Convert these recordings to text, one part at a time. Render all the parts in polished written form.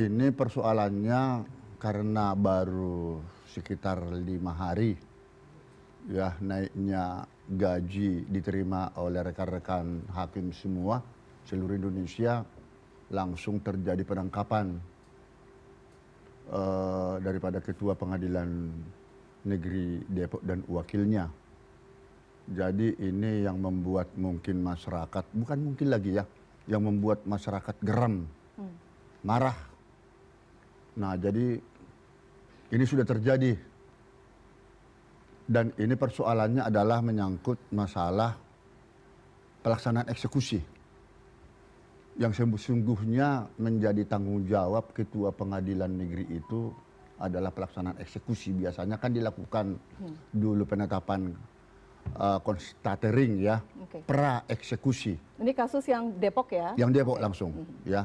Ini persoalannya karena baru sekitar 5 hari ya naiknya gaji diterima oleh rekan-rekan hakim semua seluruh Indonesia, langsung terjadi penangkapan daripada Ketua Pengadilan Negeri Depok dan wakilnya. Jadi ini yang membuat mungkin masyarakat, bukan mungkin lagi ya, yang membuat masyarakat geram, marah. Nah, jadi ini sudah terjadi. Dan ini persoalannya adalah menyangkut masalah pelaksanaan eksekusi. Yang sesungguhnya menjadi tanggung jawab Ketua Pengadilan Negeri itu adalah pelaksanaan eksekusi. Biasanya kan dilakukan dulu penetapan konstatering ya, pra eksekusi. Ini kasus yang Depok ya? Yang Depok langsung ya.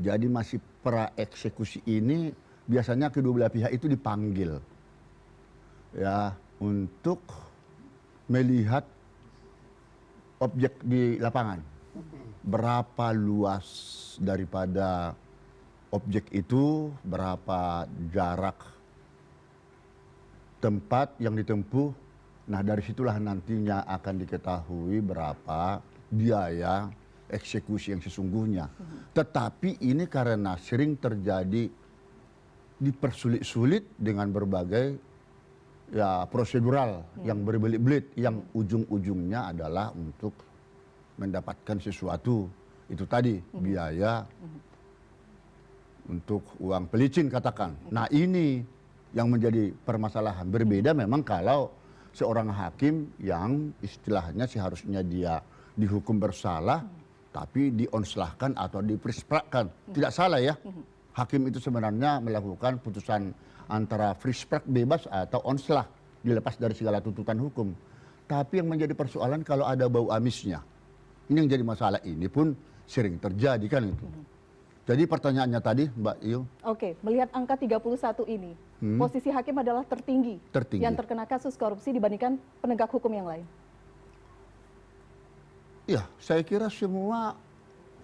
Jadi masih pra eksekusi ini biasanya kedua belah pihak itu dipanggil ya untuk melihat objek di lapangan. Berapa luas daripada objek itu, berapa jarak tempat yang ditempuh. Nah, dari situlah nantinya akan diketahui berapa biaya eksekusi yang sesungguhnya. Tetapi ini karena sering terjadi dipersulit-sulit dengan berbagai ya prosedural yang berbelit-belit, yang ujung-ujungnya adalah untuk mendapatkan sesuatu. Itu tadi biaya untuk uang pelicin katakan. Nah, ini yang menjadi permasalahan. Berbeda memang kalau seorang hakim yang istilahnya seharusnya dia dihukum bersalah tapi dionslahkan atau diprisprakkan. Tidak salah ya. Hakim itu sebenarnya melakukan putusan antara free sprak bebas atau onslah, dilepas dari segala tuntutan hukum. Tapi yang menjadi persoalan kalau ada bau amisnya. Ini yang jadi masalah, ini pun sering terjadi kan itu. Jadi pertanyaannya tadi Mbak Iyo. Oke, melihat angka 31 ini, posisi hakim adalah tertinggi yang terkena kasus korupsi dibandingkan penegak hukum yang lain. Ya, saya kira semua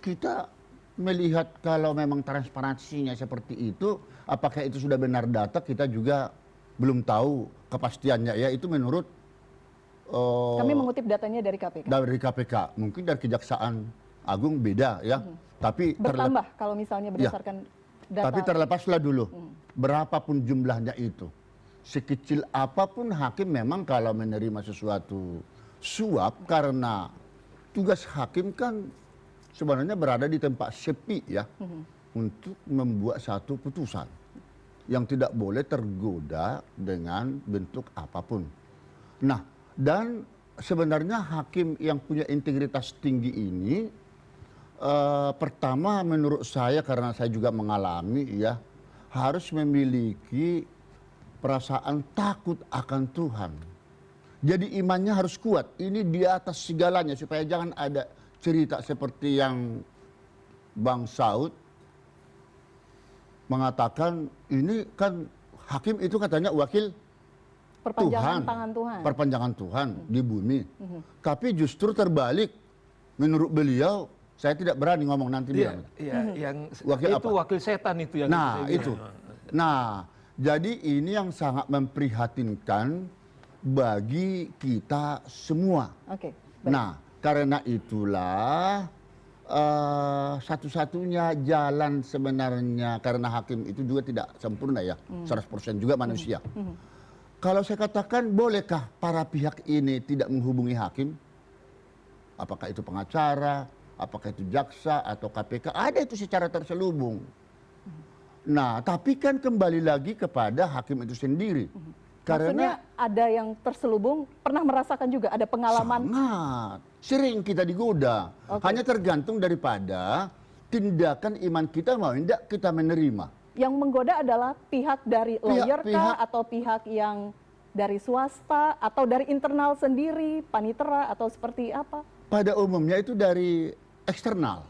kita melihat kalau memang transparansinya seperti itu, apakah itu sudah benar data, kita juga belum tahu kepastiannya ya. Itu menurut kami mengutip datanya dari KPK. Dari KPK, mungkin dari Kejaksaan Agung beda ya. Tapi bertambah kalau misalnya berdasarkan data. Tapi terlepaslah dulu, berapapun jumlahnya itu, sekecil apapun hakim memang kalau menerima sesuatu suap, karena tugas hakim kan sebenarnya berada di tempat sepi ya, untuk membuat satu putusan yang tidak boleh tergoda dengan bentuk apapun. Nah, dan sebenarnya hakim yang punya integritas tinggi ini, pertama menurut saya, karena saya juga mengalami ya, harus memiliki perasaan takut akan Tuhan. Jadi imannya harus kuat, ini di atas segalanya, supaya jangan ada cerita seperti yang Bang Saud mengatakan, ini kan hakim itu katanya wakil perpanjangan Tuhan, tangan Tuhan. Perpanjangan Tuhan di bumi. Tapi justru terbalik, menurut beliau, saya tidak berani ngomong nanti bilang. Yang wakil itu apa? Wakil setan itu yang nah itu. Nah, jadi ini yang sangat memprihatinkan bagi kita semua. Oke. Nah, karena itulah satu-satunya jalan sebenarnya, karena hakim itu juga tidak sempurna ya, 100% juga manusia. Kalau saya katakan, bolehkah para pihak ini tidak menghubungi hakim? Apakah itu pengacara, apakah itu jaksa atau KPK? Ada itu secara terselubung. Nah, tapi kan kembali lagi kepada hakim itu sendiri. Maksudnya ada yang terselubung, pernah merasakan juga, ada pengalaman? Sangat. Sering kita digoda. Hanya tergantung daripada tindakan iman kita mau tidak kita menerima. Yang menggoda adalah pihak dari lawyer kah, atau pihak yang dari swasta, atau dari internal sendiri, panitera, atau seperti apa? Pada umumnya itu dari eksternal.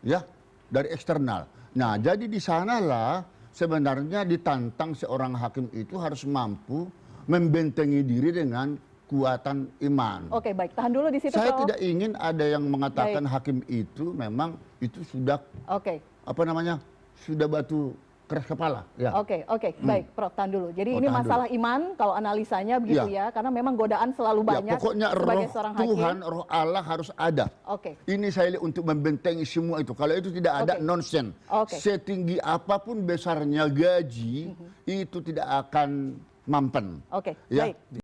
Ya, dari eksternal. Nah, jadi di sanalah sebenarnya ditantang seorang hakim itu harus mampu membentengi diri dengan kekuatan iman. Oke, baik. Tahan dulu di situ. Saya tidak ingin ada yang mengatakan hakim itu memang itu sudah apa namanya, sudah batu keras kepala. Ya. Oke, baik, Prof, tahan dulu. Jadi ini tahan masalah iman, kalau analisanya begitu ya, karena memang godaan selalu Ya, banyak pokoknya sebagai roh seorang Tuhan, hakim. roh Allah harus ada. Oke. Ini saya lihat untuk membentengi semua itu. Kalau itu tidak ada, Oke. nonsen. Oke. Setinggi apapun besarnya gaji, itu tidak akan mampen. Oke, Ya. baik.